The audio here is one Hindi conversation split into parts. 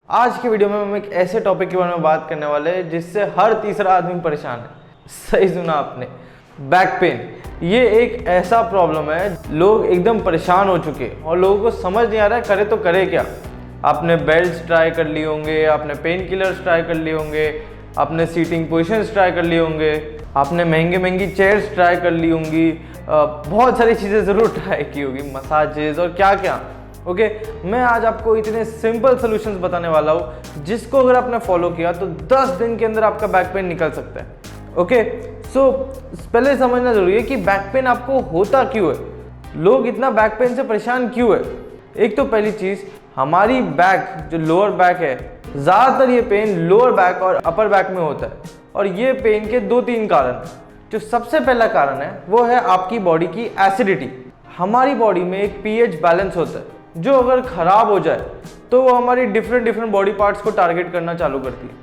आज की वीडियो में हम एक ऐसे टॉपिक के बारे में बात करने वाले हैं जिससे हर तीसरा आदमी परेशान है। सही सुना आपने, बैक पेन। ये एक ऐसा प्रॉब्लम है, लोग एकदम परेशान हो चुके हैं और लोगों को समझ नहीं आ रहा है करे तो करे क्या। आपने बेल्ट्स ट्राई कर लिए होंगे, आपने पेन किलर्स ट्राई कर लिए होंगे, आपने सीटिंग पोजिशंस ट्राई कर लिए होंगे, आपने महंगी चेयर्स ट्राई कर ली होंगी, बहुत सारी चीज़ें ज़रूर ट्राई की होगी, मसाजेज और क्या क्या। ओके, मैं आज आपको इतने सिंपल सॉल्यूशंस बताने वाला हूँ जिसको अगर आपने फॉलो किया तो 10 दिन के अंदर आपका बैक पेन निकल सकता है। ओके, सो पहले समझना जरूरी है कि बैक पेन आपको होता क्यों है, लोग इतना बैक पेन से परेशान क्यों है। एक तो पहली चीज़, हमारी बैक जो लोअर बैक है, ज़्यादातर ये पेन लोअर बैक और अपर बैक में होता है और ये पेन के 2-3 कारण हैं। जो सबसे पहला कारण है वो है आपकी बॉडी की एसिडिटी। हमारी बॉडी में एक पीएच बैलेंस होता है जो अगर ख़राब हो जाए तो वो हमारी डिफरेंट बॉडी पार्ट्स को टारगेट करना चालू करती है।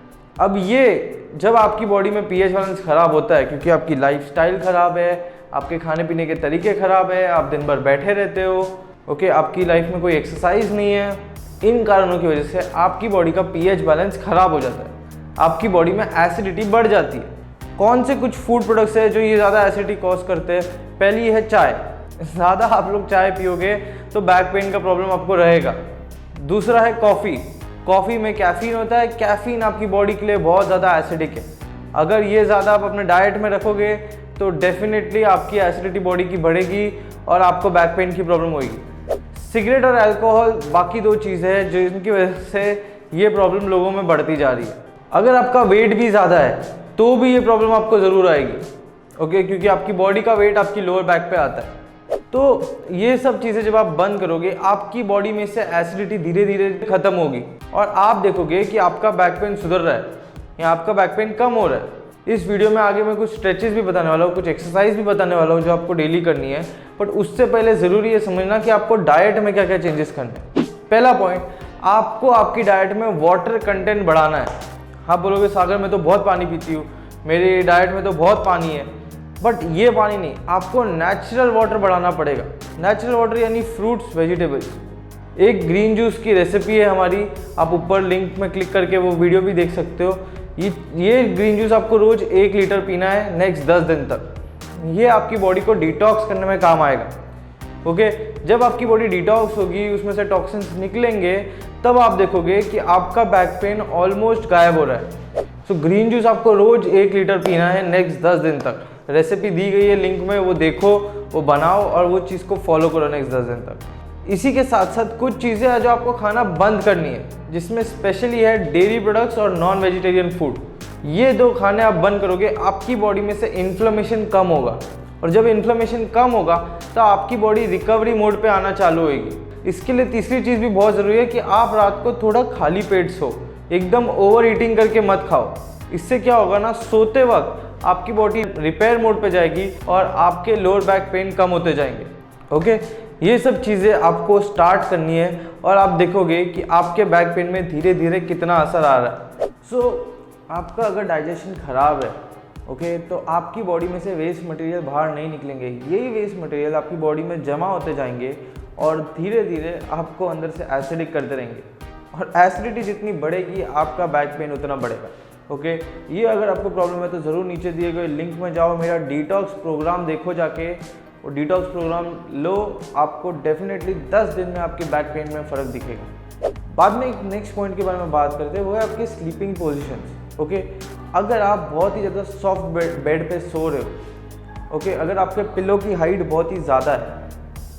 अब ये जब आपकी बॉडी में पीएच बैलेंस ख़राब होता है क्योंकि आपकी लाइफस्टाइल ख़राब है, आपके खाने पीने के तरीके ख़राब है, आप दिन भर बैठे रहते हो, ओके, आपकी लाइफ में कोई एक्सरसाइज नहीं है, इन कारणों की वजह से आपकी बॉडी का पीएच बैलेंस ख़राब हो जाता है, आपकी बॉडी में एसिडिटी बढ़ जाती है। कौन से कुछ फूड प्रोडक्ट्स है जो ये ज़्यादा एसिडिटी कॉज करते हैं? पहली है चाय। ज़्यादा आप लोग चाय पियोगे तो बैक पेन का प्रॉब्लम आपको रहेगा। दूसरा है कॉफ़ी। कॉफ़ी में कैफ़ीन होता है, कैफ़ीन आपकी बॉडी के लिए बहुत ज़्यादा एसिडिक है। अगर ये ज़्यादा आप अपने डाइट में रखोगे तो डेफिनेटली आपकी एसिडिटी बॉडी की बढ़ेगी और आपको बैक पेन की प्रॉब्लम होगी। सिगरेट और अल्कोहल बाकी 2 चीज़ें हैं जिनकी वजह से ये प्रॉब्लम लोगों में बढ़ती जा रही है। अगर आपका वेट भी ज़्यादा है तो भी ये प्रॉब्लम आपको ज़रूर आएगी, ओके, क्योंकि आपकी बॉडी का वेट आपकी लोअर बैक पे आता है। तो ये सब चीज़ें जब आप बंद करोगे, आपकी बॉडी में से एसिडिटी धीरे धीरे खत्म होगी और आप देखोगे कि आपका बैक पेन सुधर रहा है या आपका बैक पेन कम हो रहा है। इस वीडियो में आगे मैं कुछ स्ट्रेचेस भी बताने वाला हूँ, कुछ एक्सरसाइज भी बताने वाला हूँ जो आपको डेली करनी है, बट उससे पहले ज़रूरी है समझना कि आपको डाइट में क्या क्या चेंजेस करने हैं। पहला पॉइंट, आपको आपकी डाइट में वाटर कंटेंट बढ़ाना है। आप बोलोगे सागर मैं तो बहुत पानी पीती हूँ, मेरी डाइट में तो बहुत पानी है, बट ये पानी नहीं, आपको नेचुरल वाटर बढ़ाना पड़ेगा। नेचुरल वाटर यानी फ्रूट्स, वेजिटेबल्स। एक ग्रीन जूस की रेसिपी है हमारी, आप ऊपर लिंक में क्लिक करके वो वीडियो भी देख सकते हो। ये ग्रीन जूस आपको रोज़ 1 लीटर पीना है नेक्स्ट 10 दिन तक। ये आपकी बॉडी को डिटॉक्स करने में काम आएगा। ओके, जब आपकी बॉडी डिटॉक्स होगी, उसमें से टॉक्सिन्स निकलेंगे, तब आप देखोगे कि आपका बैक पेन ऑलमोस्ट गायब हो रहा है। सो ग्रीन जूस आपको रोज़ 1 लीटर पीना है नेक्स्ट 10 दिन तक। रेसिपी दी गई है लिंक में, वो देखो, वो बनाओ और वो चीज़ को फॉलो करो नेक्स्ट 10 दिन तक। इसी के साथ साथ कुछ चीज़ें हैं जो आपको खाना बंद करनी है, जिसमें स्पेशली है डेयरी प्रोडक्ट्स और नॉन वेजिटेरियन फूड। ये 2 खाने आप बंद करोगे, आपकी बॉडी में से इन्फ्लेमेशन कम होगा और जब इन्फ्लेमेशन कम होगा तो आपकी बॉडी रिकवरी मोड पे आना चालू होगी। इसके लिए तीसरी चीज़ भी बहुत ज़रूरी है कि आप रात को थोड़ा खाली पेट सो, एकदम ओवर ईटिंग करके मत खाओ। इससे क्या होगा ना, सोते वक्त आपकी बॉडी रिपेयर मोड पे जाएगी और आपके लोअर बैक पेन कम होते जाएंगे। ओके, ये सब चीज़ें आपको स्टार्ट करनी है और आप देखोगे कि आपके बैक पेन में धीरे धीरे कितना असर आ रहा है। आपका अगर डाइजेशन ख़राब है, ओके, तो आपकी बॉडी में से वेस्ट मटेरियल बाहर नहीं निकलेंगे। यही वेस्ट मटेरियल आपकी बॉडी में जमा होते जाएंगे और धीरे धीरे आपको अंदर से एसिडिक करते रहेंगे और एसिडिटी जितनी बढ़ेगी आपका बैक पेन उतना बढ़ेगा। ओके, ये अगर आपको प्रॉब्लम है तो ज़रूर नीचे दिए गए लिंक में जाओ, मेरा डिटॉक्स प्रोग्राम देखो जाके, और डिटॉक्स प्रोग्राम लो, आपको डेफिनेटली 10 दिन में आपके बैक पेन में फ़र्क दिखेगा। बाद में एक नेक्स्ट पॉइंट के बारे में बात करते हैं, वो है आपकी स्लीपिंग पोजीशंस। ओके, अगर आप बहुत ही ज़्यादा सॉफ्ट बेड पे सो रहे हो, ओके, अगर आपके पिलो की हाइट बहुत ही ज़्यादा है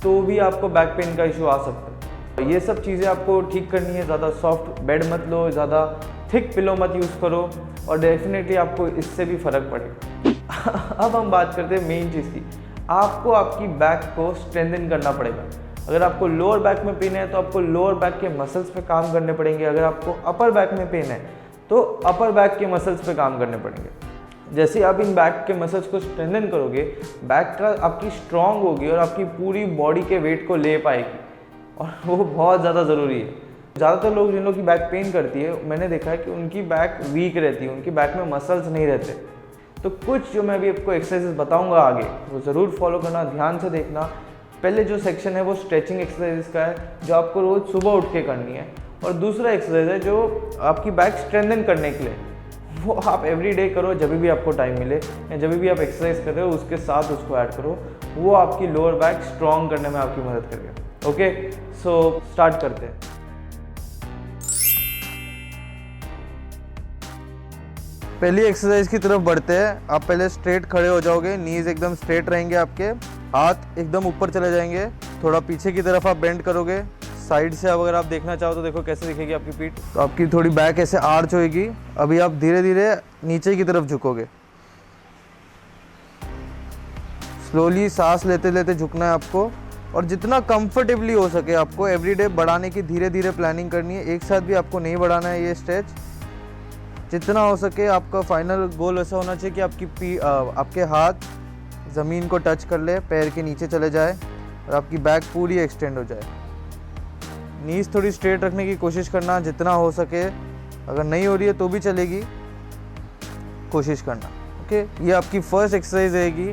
तो भी आपको बैक पेन का इशू आ सकता है। ये सब चीज़ें आपको ठीक करनी है। ज़्यादा सॉफ्ट बेड मत लो, ज़्यादा थिक पिलो मत यूज़ करो और डेफिनेटली आपको इससे भी फ़र्क पड़ेगा। अब हम बात करते हैं मेन चीज़ की, आपको आपकी बैक को स्ट्रेंथन करना पड़ेगा। अगर आपको लोअर बैक में पेन है तो आपको लोअर बैक के मसल्स पे काम करने पड़ेंगे। अगर आपको अपर बैक में पेन है तो अपर बैक के मसल्स पे काम करने पड़ेंगे। जैसे आप इन बैक के मसल्स को स्ट्रेंथन करोगे, बैक का आपकी स्ट्रॉन्ग होगी और आपकी पूरी बॉडी के वेट को ले पाएगी और वो बहुत ज़्यादा ज़रूरी है। ज़्यादातर लोग जिन लोग की बैक पेन करती है, मैंने देखा है कि उनकी बैक वीक रहती है, उनकी बैक में मसल्स नहीं रहते। तो कुछ जो मैं अभी आपको एक्सरसाइजेस बताऊंगा आगे, वो ज़रूर फॉलो करना, ध्यान से देखना। पहले जो सेक्शन है वो स्ट्रेचिंग एक्सरसाइजेस का है जो आपको रोज़ सुबह उठ के करनी है और दूसरा एक्सरसाइज है जो आपकी बैक स्ट्रेंथन करने के लिए, वो आप एवरी डे करो जब भी आपको टाइम मिले, या जब भी आप एक्सरसाइज कर रहे हो उसके साथ उसको ऐड करो। वो आपकी लोअर बैक स्ट्रॉन्ग करने में आपकी मदद करेगा। ओके, सो स्टार्ट करते हैं। पहली एक्सरसाइज की तरफ बढ़ते हैं। आप पहले स्ट्रेट खड़े हो जाओगे, नीज एकदम स्ट्रेट रहेंगे, आपके हाथ एकदम ऊपर चले जाएंगे, थोड़ा पीछे की तरफ आप बेंड करोगे। साइड से अगर आप देखना चाहो तो देखो कैसे दिखेगी आपकी पीठ, तो आपकी थोड़ी बैक ऐसे आर्च होएगी। अभी आप धीरे धीरे नीचे की तरफ झुकोगे, स्लोली सांस लेते लेते झुकना है आपको, और जितना कंफर्टेबली हो सके आपको एवरीडे बढ़ाने की धीरे धीरे प्लानिंग करनी है। एक साथ भी आपको नहीं बढ़ाना है ये स्ट्रेच। जितना हो सके आपका फाइनल गोल ऐसा होना चाहिए कि आपके हाथ ज़मीन को टच कर ले, पैर के नीचे चले जाए और आपकी बैक पूरी एक्सटेंड हो जाए। नीज थोड़ी स्ट्रेट रखने की कोशिश करना जितना हो सके, अगर नहीं हो रही है तो भी चलेगी, कोशिश करना। ओके, ये आपकी फर्स्ट एक्सरसाइज रहेगी।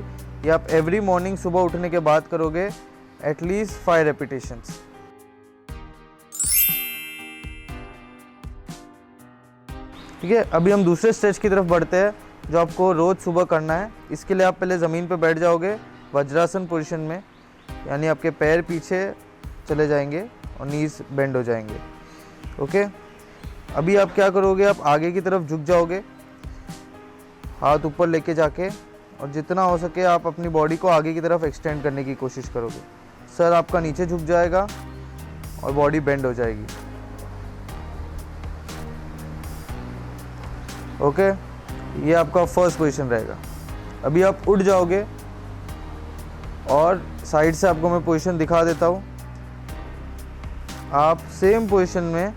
ये आप एवरी मॉर्निंग सुबह उठने के बाद करोगे, एटलीस्ट 5 रेपिटेशंस। ठीक है, अभी हम दूसरे स्ट्रेच की तरफ बढ़ते हैं जो आपको रोज़ सुबह करना है। इसके लिए आप पहले ज़मीन पर बैठ जाओगे वज्रासन पोजीशन में, यानी आपके पैर पीछे चले जाएंगे और नीज बेंड हो जाएंगे। ओके, अभी आप क्या करोगे, आप आगे की तरफ झुक जाओगे, हाथ ऊपर लेके जाके, और जितना हो सके आप अपनी बॉडी को आगे की तरफ एक्सटेंड करने की कोशिश करोगे। सर आपका नीचे झुक जाएगा और बॉडी बेंड हो जाएगी। ओके, ये आपका फर्स्ट पोजीशन रहेगा। अभी आप उठ जाओगे और साइड से आपको मैं पोजीशन दिखा देता हूँ। आप सेम पोजीशन में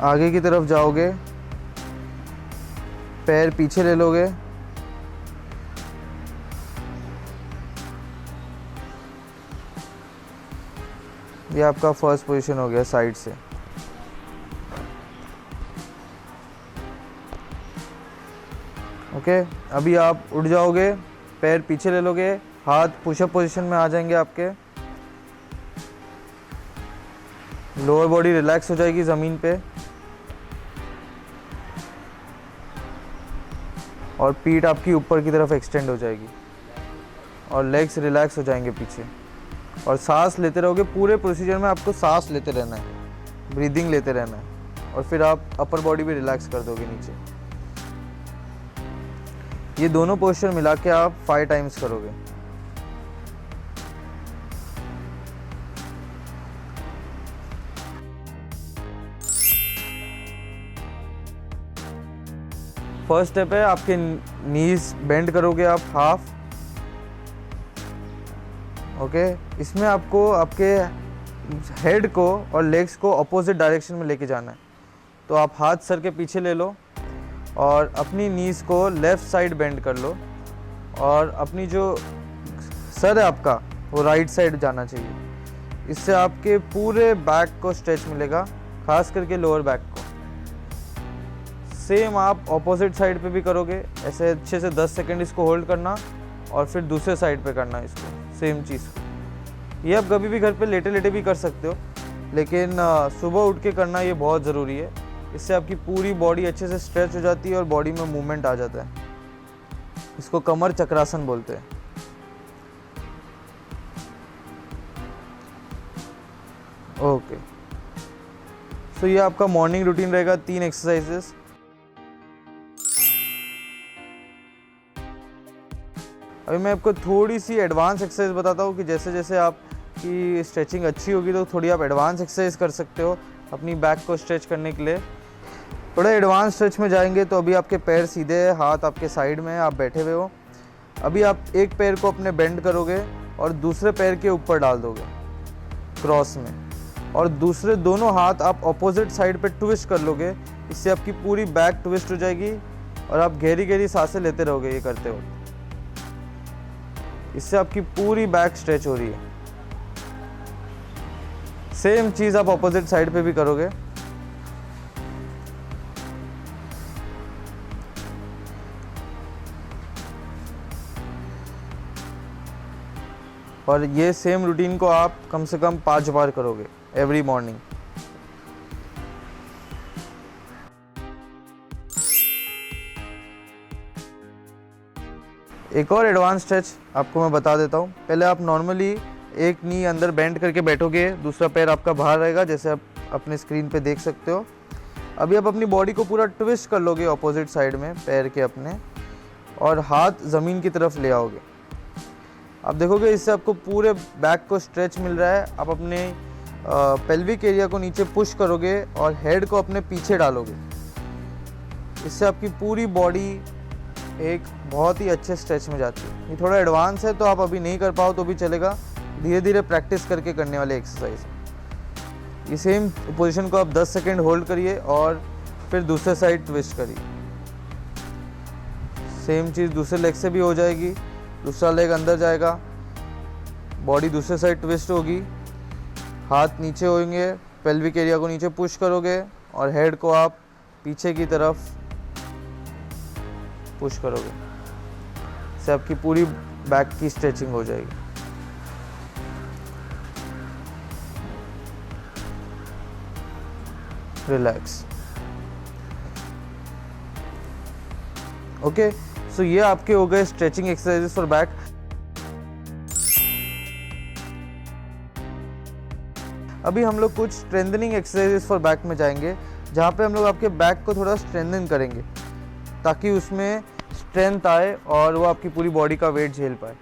आगे की तरफ जाओगे, पैर पीछे ले लोगे, ये आपका फर्स्ट पोजीशन हो गया साइड से। ओके, अभी आप उठ जाओगे, पैर पीछे ले लोगे, हाथ पुशअप पोजीशन में आ जाएंगे आपके, लोअर बॉडी रिलैक्स हो जाएगी ज़मीन पे, और पीठ आपकी ऊपर की तरफ एक्सटेंड हो जाएगी, और लेग्स रिलैक्स हो जाएंगे पीछे, और सांस लेते रहोगे। पूरे प्रोसीजर में आपको सांस लेते रहना है, ब्रीदिंग लेते रहना है, और फिर आप अपर बॉडी भी रिलैक्स कर दोगे नीचे। ये दोनों पोस्चर मिला के आप 5 टाइम्स करोगे। फर्स्ट स्टेप है आपके नीज बेंड करोगे आप हाफ। ओके, इसमें आपको आपके हेड को और लेग्स को अपोजिट डायरेक्शन में लेके जाना है। तो आप हाथ सर के पीछे ले लो और अपनी नीज को लेफ़्ट साइड बेंड कर लो, और अपनी जो सर है आपका वो राइट साइड जाना चाहिए। इससे आपके पूरे बैक को स्ट्रेच मिलेगा, खास करके लोअर बैक को। सेम आप ऑपोजिट साइड पे भी करोगे, ऐसे अच्छे से 10 सेकंड इसको होल्ड करना, और फिर दूसरे साइड पे करना इसको, सेम चीज़ को। ये आप कभी भी घर पे लेटे लेटे भी कर सकते हो, लेकिन सुबह उठ के करना ये बहुत ज़रूरी है। इससे आपकी पूरी बॉडी अच्छे से स्ट्रेच हो जाती है और बॉडी में मूवमेंट आ जाता है। इसको कमर चक्रासन बोलते हैं। ओके, सो ये आपका मॉर्निंग रूटीन रहेगा, 3 एक्सरसाइजेस। अभी मैं आपको थोड़ी सी एडवांस एक्सरसाइज बताता हूँ कि जैसे जैसे आपकी स्ट्रेचिंग अच्छी होगी तो थोड़ी आप एडवांस एक्सरसाइज कर सकते हो अपनी बैक को स्ट्रेच करने के लिए। थोड़ा एडवांस स्ट्रेच में जाएंगे तो अभी आपके पैर सीधे है, हाथ आपके साइड में है, आप बैठे हुए हो। अभी आप एक पैर को अपने बेंड करोगे और दूसरे पैर के ऊपर डाल दोगे क्रॉस में, और दूसरे दोनों हाथ आप अपोजिट साइड पे ट्विस्ट कर लोगे। इससे आपकी पूरी बैक ट्विस्ट हो जाएगी और आप गहरी गहरी सांसें लेते रहोगे ये करते हो। इससे आपकी पूरी बैक स्ट्रेच हो रही है। सेम चीज़ आप अपोजिट साइड पे भी करोगे। और ये सेम रूटीन को आप कम से कम 5 बार करोगे एवरी मॉर्निंग। एक और एडवांस स्ट्रेच आपको मैं बता देता हूँ। पहले आप नॉर्मली एक नी अंदर बेंड करके बैठोगे, दूसरा पैर आपका बाहर रहेगा, जैसे आप अपने स्क्रीन पे देख सकते हो। अभी आप अपनी बॉडी को पूरा ट्विस्ट कर लोगे ऑपोजिट साइड में पैर के अपने, और हाथ ज़मीन की तरफ ले आओगे। आप देखोगे इससे आपको पूरे बैक को स्ट्रेच मिल रहा है। आप अपने पेल्विक एरिया को नीचे पुश करोगे और हेड को अपने पीछे डालोगे। इससे आपकी पूरी बॉडी एक बहुत ही अच्छे स्ट्रेच में जाती है। ये थोड़ा एडवांस है तो आप अभी नहीं कर पाओ तो भी चलेगा, धीरे धीरे प्रैक्टिस करके करने वाले एक्सरसाइज है। ये सेम पोजीशन को आप 10 सेकेंड होल्ड करिए और फिर दूसरे साइड ट्विस्ट करिए। सेम चीज़ दूसरे लेग से भी हो जाएगी। दूसरा लेग अंदर जाएगा, बॉडी दूसरे साइड ट्विस्ट होगी, हाथ नीचे होंगे, पेल्विक एरिया को नीचे पुश करोगे और हेड को आप पीछे की तरफ पुश करोगे। इससे आपकी पूरी बैक की स्ट्रेचिंग हो जाएगी। रिलैक्स। ओके, सो ये आपके हो गए स्ट्रेचिंग एक्सरसाइजेस फॉर बैक। अभी हम लोग कुछ स्ट्रेंथनिंग एक्सरसाइजेस फॉर बैक में जाएंगे, जहाँ पे हम लोग आपके बैक को थोड़ा स्ट्रेंथन करेंगे ताकि उसमें स्ट्रेंथ आए और वो आपकी पूरी बॉडी का वेट झेल पाए।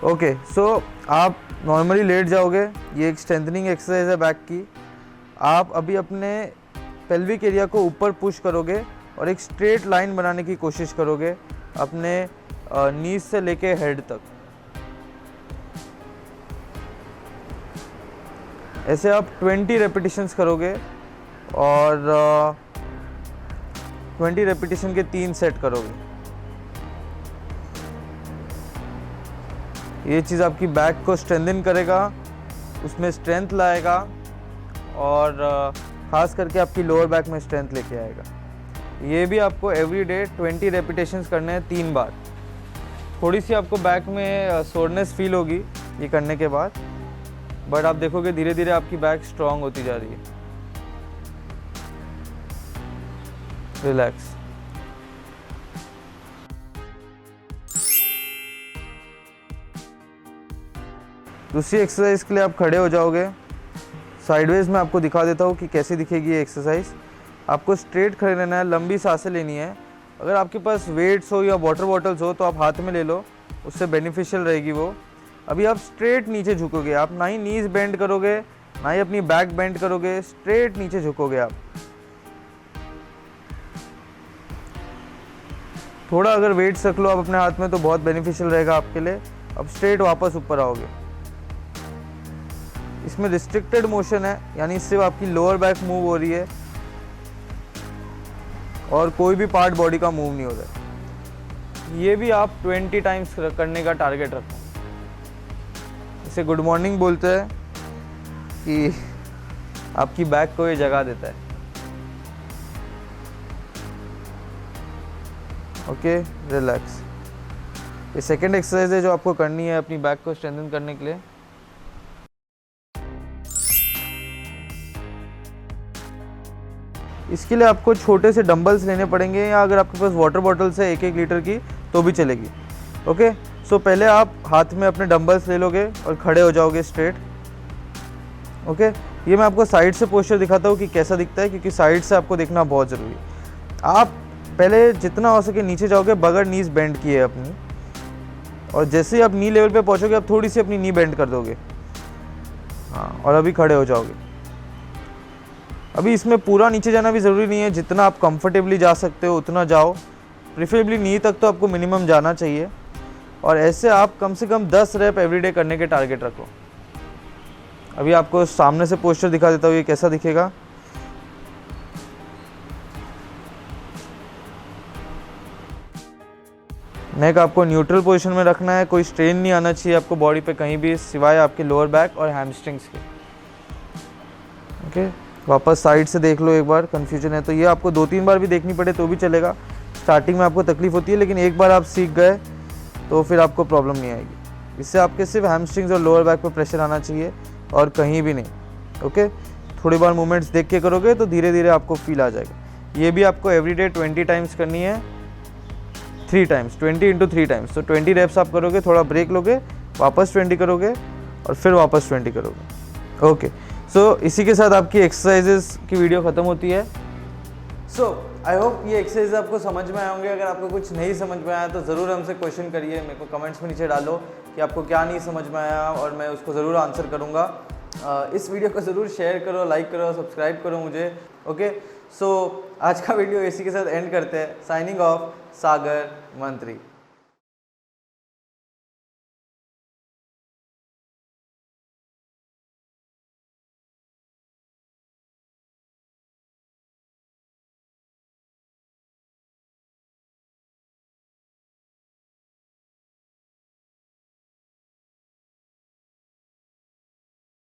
ओके, सो आप नॉर्मली लेट जाओगे। ये एक स्ट्रेंथनिंग एक्सरसाइज है बैक की। आप अभी अपने पेल्विक एरिया को ऊपर पुश करोगे और एक स्ट्रेट लाइन बनाने की कोशिश करोगे अपने नीज से लेके हेड तक। ऐसे आप 20 रेपिटेशंस करोगे और 20 रेपिटेशन के 3 सेट करोगे। ये चीज़ आपकी बैक को स्ट्रेंथन करेगा, उसमें स्ट्रेंथ लाएगा और ख़ास करके आपकी लोअर बैक में स्ट्रेंथ लेके आएगा। ये भी आपको एवरी डे 20 रेपिटेशंस करने हैं 3 बार। थोड़ी सी आपको बैक में सोरनेस फील होगी ये करने के बाद, बट आप देखोगे धीरे धीरे आपकी बैक स्ट्रांग होती जा रही है। रिलैक्स। दूसरी एक्सरसाइज के लिए आप खड़े हो जाओगे। साइडवेज में आपको दिखा देता हूँ कि कैसे दिखेगी ये एक्सरसाइज। आपको स्ट्रेट खड़े रहना है, लंबी सांसें लेनी है। अगर आपके पास वेट्स हो या वाटर बॉटल्स हो तो आप हाथ में ले लो, उससे बेनिफिशियल रहेगी वो। अभी आप स्ट्रेट नीचे झुकोगे, आप ना ही नीज बेंड करोगे ना ही अपनी बैक बेंड करोगे, स्ट्रेट नीचे झुकोगे आप। थोड़ा अगर वेट्स रख लो आप अपने हाथ में तो बहुत बेनिफिशियल रहेगा आपके लिए। अब स्ट्रेट वापस ऊपर आओगे। इसमें रिस्ट्रिक्टेड मोशन है, यानी सिर्फ आपकी लोअर बैक मूव हो रही है और कोई भी पार्ट बॉडी का मूव नहीं हो रहा है। ये भी आप 20 टाइम्स करने का टारगेट रखो। इसे गुड मॉर्निंग बोलते हैं कि आपकी बैक को ये जगा देता है। Okay, relax. ये सेकेंड एक्सरसाइज है जो आपको करनी है अपनी बैक को स्ट्रेंथन करने के लिए। इसके लिए आपको छोटे से डंबल्स लेने पड़ेंगे, या अगर आपके पास वाटर बॉटल्स है 1-1 लीटर की तो भी चलेगी। ओके, सो पहले आप हाथ में अपने डंबल्स ले लोगे और खड़े हो जाओगे स्ट्रेट। ओके, ये मैं आपको साइड से पोस्चर दिखाता हूँ कि कैसा दिखता है, क्योंकि साइड से आपको देखना बहुत ज़रूरी है। आप पहले जितना हो सके नीचे जाओगे बगैर नीज बेंड किए अपनी, और जैसे ही आप नी लेवल पे पहुँचोगे आप थोड़ी सी अपनी नी बेंड कर दोगे। हाँ, और अभी खड़े हो जाओगे। अभी इसमें पूरा नीचे जाना भी ज़रूरी नहीं है, जितना आप कंफर्टेबली जा सकते हो उतना जाओ। प्रेफरेबली नी तक तो आपको मिनिमम जाना चाहिए, और ऐसे आप कम से कम 10 रैप एवरीडे करने के टारगेट रखो। अभी आपको सामने से पोस्चर दिखा देता हूँ, ये कैसा दिखेगा। नेक आपको न्यूट्रल पोजीशन में रखना है, कोई स्ट्रेन नहीं आना चाहिए आपको बॉडी पे कहीं भी, सिवाय आपके लोअर बैक और हैमस्ट्रिंग्स के। ओके, वापस साइड से देख लो एक बार, कंफ्यूजन है तो ये आपको 2-3 बार भी देखनी पड़े तो भी चलेगा। स्टार्टिंग में आपको तकलीफ होती है, लेकिन एक बार आप सीख गए तो फिर आपको प्रॉब्लम नहीं आएगी। इससे आपके सिर्फ हैमस्ट्रिंग्स और लोअर बैक पर प्रेशर आना चाहिए और कहीं भी नहीं। ओके, थोड़ी बार मूवमेंट्स देख के करोगे तो धीरे धीरे आपको फील आ जाएगा। ये भी आपको एवरीडे 20 टाइम्स करनी है, 3 टाइम्स, 20 × 3 टाइम्स। तो 20 रेप्स आप करोगे, थोड़ा ब्रेक लोगे, वापस 20 करोगे और फिर वापस 20 करोगे। ओके, सो इसी के साथ आपकी एक्सरसाइजेस की वीडियो ख़त्म होती है। सो आई होप ये एक्सरसाइज आपको समझ में आए होंगे। अगर आपको कुछ नहीं समझ में आया तो ज़रूर हमसे क्वेश्चन करिए, मेरे को कमेंट्स में नीचे डालो कि आपको क्या नहीं समझ में आया और मैं उसको ज़रूर आंसर करूँगा। इस वीडियो को ज़रूर शेयर करो, लाइक करो, सब्सक्राइब करो मुझे। ओके, सो आज का वीडियो इसी के साथ एंड करते हैं। साइनिंग ऑफ, सागर मंत्री।